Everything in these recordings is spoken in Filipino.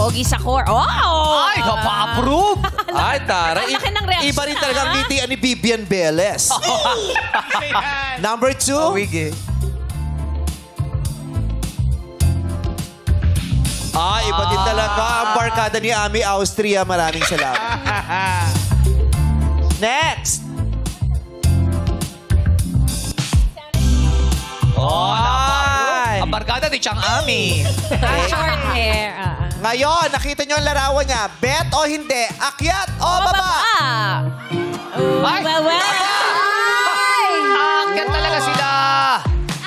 Pogi sa core. Oh! Ay, pa-approve! Ay, tara. Ang laki ng reaction, Iba rin talaga ang ngiti ni Vivian Velez. Number 2. Wigi. Iba din talaga ang barkada ni Ami Austria. Maraming salamat. Next. Ay. Ang barkada ni Chang Ami. Short hair. Ngayon, nakita nyo ang larawan niya. Bet o hindi? Akyat o baba? Ay! Akyat talaga sila!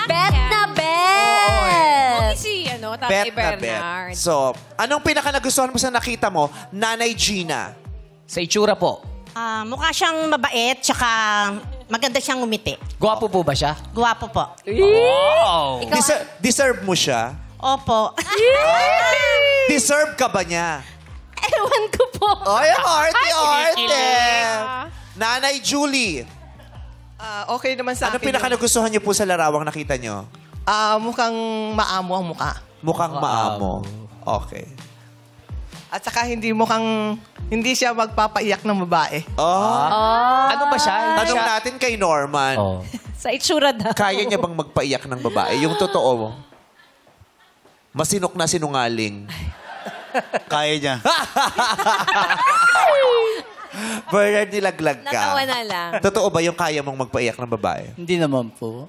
Bet na bet! Pogi si, Tatay Bet na bet. Bernard. So, anong pinaka nagustuhan mo sa nakita mo? Nanay Gina. Sa itsura po. Mukha siyang mabait, tsaka maganda siyang umiti. Gwapo po ba siya? Guwapo po. Wow! Deserve mo siya? Opo. Deserve ka ba niya? Ewan ko po. Ay, arte. Nanay Julie. Okay naman sa Ano akin. pinaka nagustuhan niyo po sa larawang nakita niyo? Mukhang maamo ang mukha. Mukhang maamo. Okay. At saka hindi siya magpapaiyak ng babae. Ano ba siya? Tanong natin kay Norman. Sa itsura daw. Kaya niya bang magpaiyak ng babae? Yung totoo mo. Masinok na sinungaling. Kaya niya. Bernard, nilaglag ka. Natawa na lang. Totoo ba yung kaya mong magpaiyak ng babae? Hindi naman po.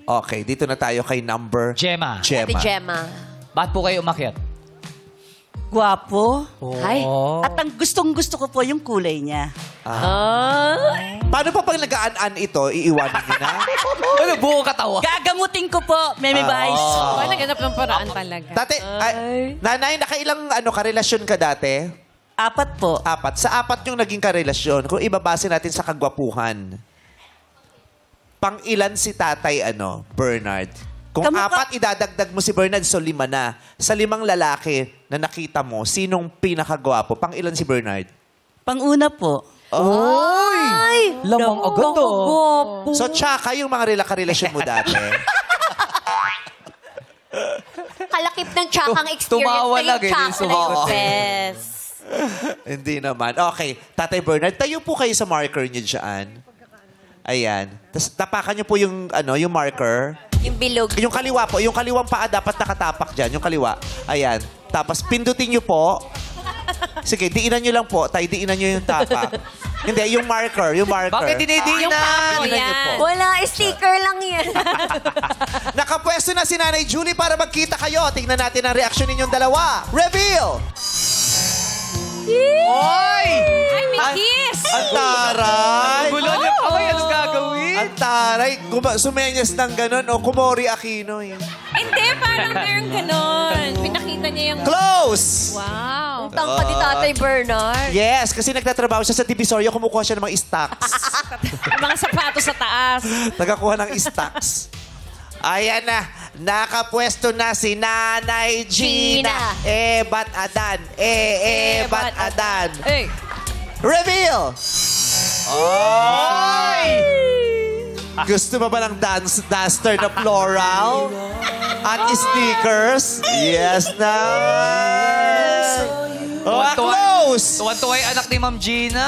Okay, dito na tayo kay number... Gemma. Ate Gemma. Ba't po kayo umakyat? Gwapo. Ay. At ang gustong-gusto ko po yung kulay niya. Paano pa pag nag-aan-an ito, iiwanan niyo na? Ano, buo katawa? Gagamutin ko po, Meme Vice. Naganap ng paraan talaga. Dati, nanay, nakailang karelasyon ka dati? 4 po. 4. Sa 4 yung naging karelasyon, kung ibabase natin sa kagwapuhan, pang ilan si tatay, Bernard? Kung Kamukha- 4, idadagdag mo si Bernard, so 5 na. Sa 5 lalaki na nakita mo, sinong pinakagwapo? Pang ilan si Bernard? Pang-una po. Oy! Lamang agad to. So, tsaka yung mga karelasyon mo dati. Kalakip ng tsakang experience. Tumawa na lang yung eh, tsaka sumawa. na yung best. Hindi naman. Okay, Tatay Bernard, tayo po kayo sa marker niyo dyan. Ayan. Tapos tapakan niyo po yung, yung marker. Yung bilog. Yung kaliwa po, yung kaliwang paa dapat nakatapak dyan, yung kaliwa. Ayan. Tapos pindutin niyo po. Sige, diinan niyo lang po. Tay, diinan niyo yung tapak. Hindi, yung marker, yung marker. Bakit dinidinan? Diinan niyo po. Wala, sticker lang yan. Nakapwesto na si Nanay Julie para magkita kayo. Tingnan natin ang reaksyon ninyong dalawa. Reveal! Oy! Ay, may kiss! Ang taray! Gulo niya pa kayo. Anong gagawin? Ang taray! Sumenyas ng ganun. O, Kumori Aquino. Yun. Hindi, parang meron ganon. Pinakita niya yung... Close! Wow. Ang tangka ni Tatay Bernard. Yes, kasi nagtatrabaho siya sa Divisoria. Kumukuha siya ng mga stocks. Yung mga sapatos sa taas. Nagakuha ng stocks. Ayan na. Nakapwesto na si Nanay Gina. Ba't Adan? Ba't Adan? Hey. Reveal! Oy! Gusto mo ba ng duster na floral? At sneakers? Yes na! Close! Tuwan-tuwa yung anak ni Ma'am Gina.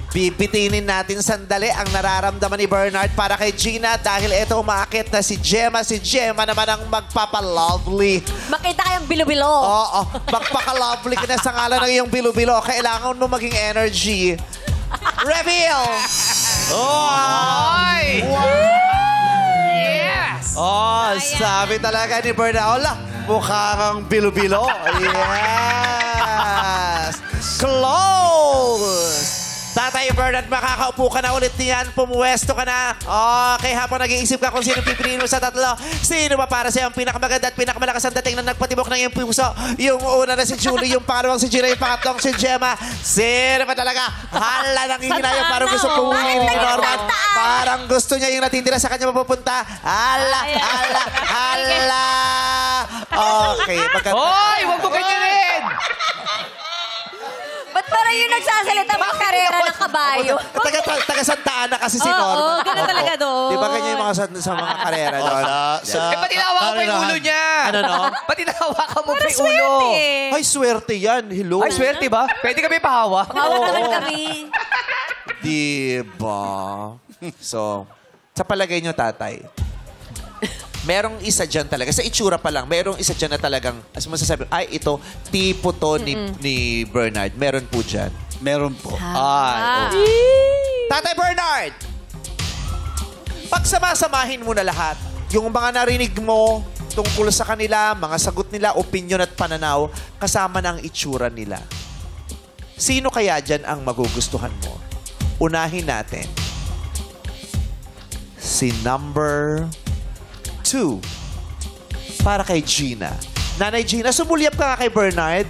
Bibitinin natin sandali ang nararamdaman ni Bernard para kay Gina dahil ito umaakit na si Gemma. Si Gemma naman ang magpapa-lovely. Makita kayong bilo-bilo. Oo, magpaka-lovely ka na sa ngalan ng iyong bilo-bilo. Kailangan mo maging energy. Reveal! Oy! Yes! Oh, sabi talaga ni Bernard. Ola, mukha kang bilo-bilo. Yes! Close! Tatay Bernard, makakaupo ka na ulit niyan. Pumuwesto ka na. Okay, habang nag-iisip ka kung sino pipiliin mo sa tatlo. Sino ba para sa'yo ang pinakamaganda at pinakamalakas ang dating na nagpatibok ng iyong puso? Yung una na si Julie, yung pangalawang si Gina, yung pangatlong si Gemma. Sino ba talaga? Hala nang hihinayo. Parang gusto puwin ni Norman. Parang gusto niya yung natitira sa kanya mapupunta. Hala, hala, hala. Okay, maganda. Hoy! Huwag mo ganyanin! Ba't parang yung nagsasalita ng karera ng kabayo? Taga Santa Ana kasi si Oo, Norman. ganun talaga doon. Di ba ganyan yung mga sa mga karera doon? Eh, pati nawa ko pa yung ulo niya. Ano, no? Ba't hinahawakan mo pa yung ulo? Swerte. Ay, swerte yan. Hello? Ay, swerte ba? Pwede kami pahawak? Hawak naman kami. Diba? So, sa palagay nyo, tatay, merong isa dyan talaga. Sa itsura pa lang, merong isa dyan na talagang, as masasabi, ay, ito, tipo to ni Bernard. Meron po dyan. Meron po. Ay, oh. Tatay Bernard! Pagsamasamahin mo na lahat, yung mga narinig mo tungkol sa kanila, mga sagot nila, opinion at pananaw, kasama ng itsura nila. Sino kaya dyan ang magugustuhan mo? Unahin natin. Si number 2. Para kay Gina. Nanay Gina, sumulyap ka nga kay Bernard.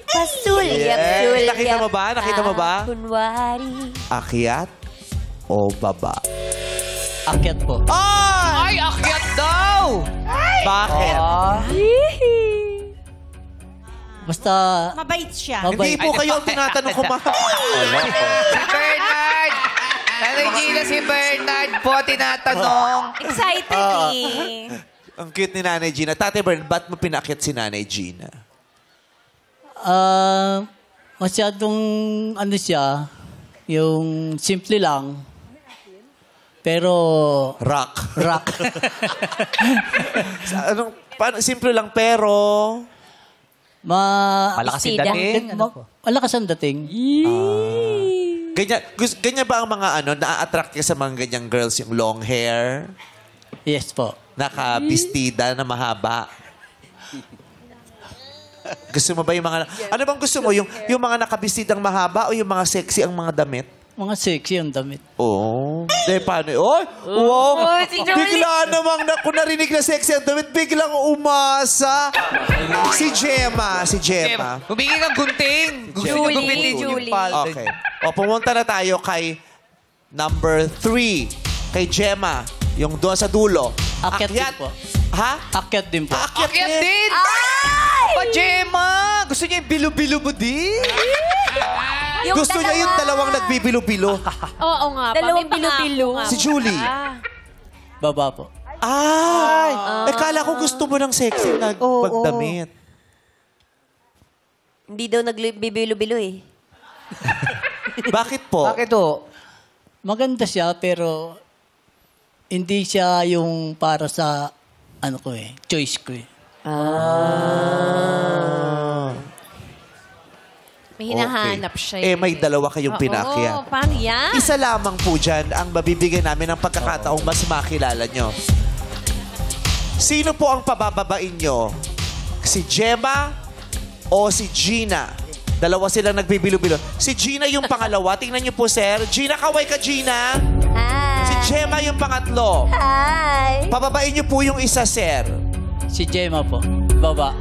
Pasulyap, Yes. sulyap. Nakita mo ba? Nakita mo ba? Kunwari. Akyat o baba? Akyat po. Ay! Ay, akyat daw! Bakit? Basta, Mabait siya. Hindi po kayo ang tinatanong ko, ma'am. Si Bernard! Nanay Gina, si Bernard po tinatanong. Excited eh. Ang cute ni Nanay Gina. Tate Bern, ba't mo pinakit si Nanay Gina? masyadong ano siya, yung simple lang. Pero, Rock. rock. Simple lang pero... Malakas yung Sida. dating. Malakas ang dating. Ganyan ba ang mga na-attract ka sa mga ganyang girls, yung long hair, Yes po. nakabistida na mahaba? Gusto mo ba yung mga... Ano bang gusto mo? Yung mga nakabistidang mahaba o yung mga sexy ang mga damit? Mga sexy ang damit. Oo. De, paano? Oy! Wow! Bigla namang kung narinig na sexy ang damit, biglang umasa. Si Gemma. Humingi ng gunting. Gusto niya gupitin yung Julie. palda. Okay. O, pumunta na tayo kay number 3. Kay Gemma. Yung doon sa dulo. Akyat din po. Ha? Akyat din po. Akyat Akyat din! Pa, Gemma! Gusto niya yung bilo-bilo mo din? Gusto niya yung dalawang nagbibilo-bilo. Oo nga. Dalawang May pangako bilo-bilo. nga. Si Julie. Baba po. Ay! Kala ko gusto mo ng sexy na magdamit. Hindi daw nagbibilo-bilo eh. Bakit po? Bakit to? Maganda siya, pero hindi siya yung para sa, ano ko eh, choice ko eh. May hinahanap siya. Eh, may dalawa kayong pinakyat. Oo, paano yan? Isa lamang po dyan ang mabibigyan namin ng pagkakataong mas makilala nyo. Sino po ang pabababain nyo? Si Gemma o si Gina? Dalawa silang nagbibilo-bilo. Si Gina yung pangalawa. Tingnan nyo po, sir. Gina, kaway ka, Gina. Si Hi. Gemma yung pangatlo. Hi. Pababain nyo po yung isa, sir. Si Gemma po. Baba.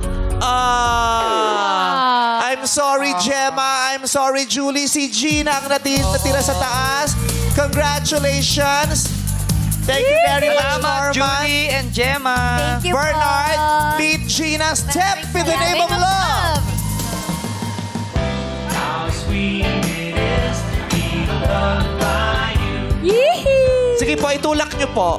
I'm sorry, Gemma. I'm sorry, Julie. Si Gina ang natira sa taas. Congratulations. Thank you very much, Salamat, Norman. Julie and Gemma. Thank you Bernard, po. meet Gina. Step in the name of love. Sige po, itulak nyo po.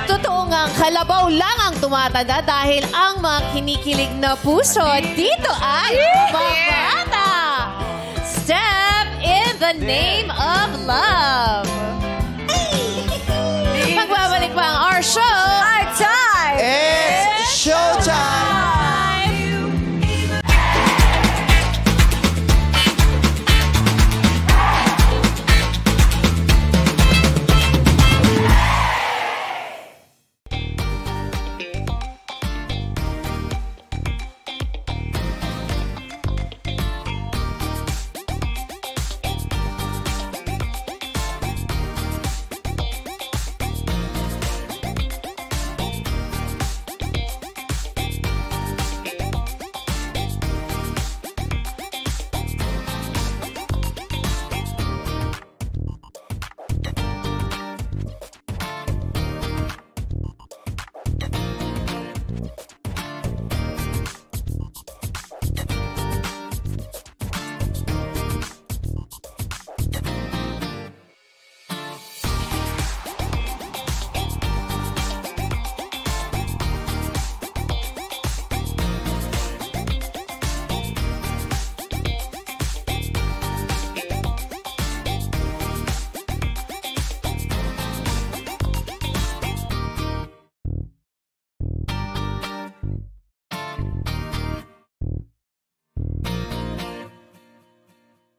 Totoo nga, ang kalabaw lang ang tumatanda dahil ang mga kinikilig na puso dito ay mga bata. Step in the name of love.